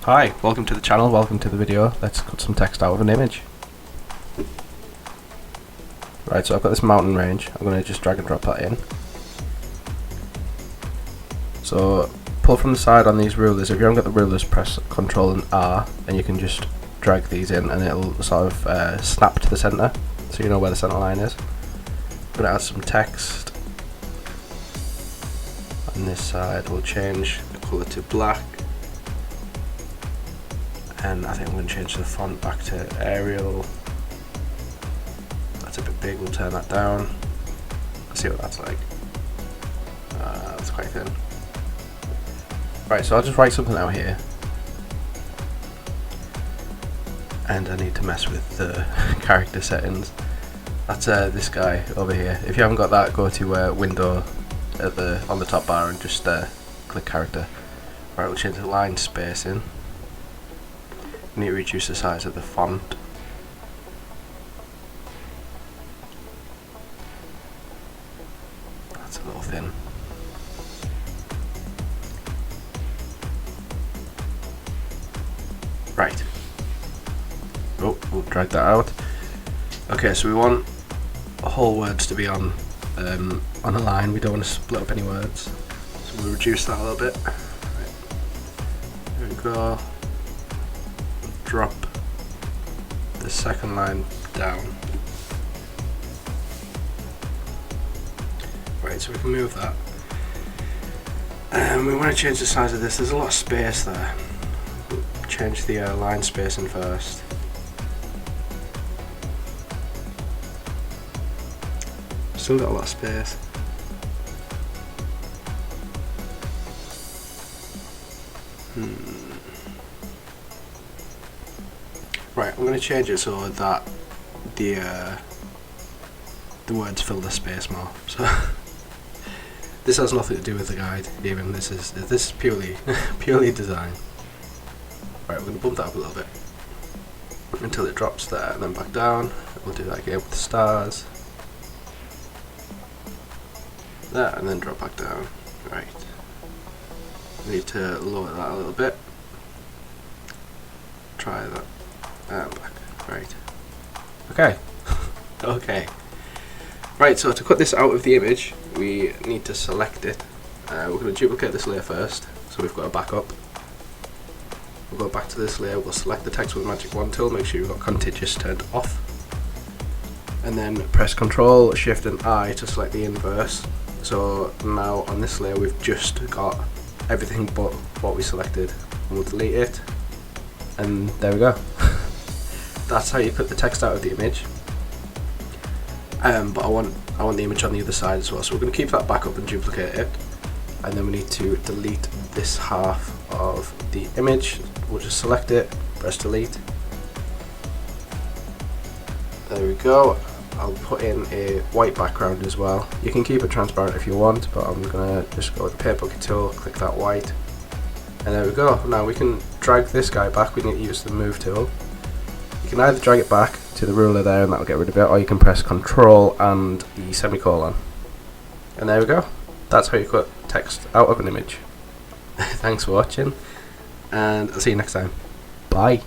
Hi, welcome to the channel, welcome to the video. Let's cut some text out of an image. Right, so I've got this mountain range. I'm going to just drag and drop that in. So pull from the side on these rulers. If you haven't got the rulers, press Ctrl and R and you can just drag these in and it'll sort of snap to the centre, so you know where the centre line is. I'm going to add some text. On this side we'll change the colour to black. And I think I'm going to change the font back to Arial. That's a bit big, we'll turn that down. Let's see what that's like. That's quite thin. Right, so I'll just write something out here. And I need to mess with the character settings. That's this guy over here. If you haven't got that, go to Window on the top bar and just click character. Right, we'll change the line spacing. We need to reduce the size of the font. That's a little thin. Right. Oh, we'll drag that out. Okay, so we want whole words to be on a line. We don't want to split up any words. So we'll reduce that a little bit. Right. There we go. Drop the second line down. Right, so we can move that. We want to change the size of this. There's a lot of space there. We'll change the line spacing first. Still got a lot of space. Right, I'm going to change it so that the words fill the space more. So this has nothing to do with the guide. Even this is purely purely design. Right, we're going to bump that up a little bit until it drops there, and then back down. We'll do that again with the stars. There, and then drop back down. Right. We need to lower that a little bit. Try that. And back. Right. Okay. Okay. Right, so to cut this out of the image, we need to select it. We're going to duplicate this layer first, so we've got a backup. We'll go back to this layer, we'll select the text with the magic wand tool, make sure you've got contiguous turned off. And then press Ctrl, Shift and I to select the inverse. So now on this layer we've just got everything but what we selected. We'll delete it. And there we go. That's how you cut the text out of the image. But I want the image on the other side as well, so we're going to keep that back up and duplicate it, and then we need to delete this half of the image. We'll just select it, press delete. There we go. I'll put in a white background as well. You can keep it transparent if you want, but I'm going to just go with the paint bucket tool, click that white, and there we go. Now we can drag this guy back. We need to use the move tool. You can either drag it back to the ruler there and that'll get rid of it, or you can press Ctrl and the semicolon. And there we go. That's how you cut text out of an image. Thanks for watching, and I'll see you next time. Bye.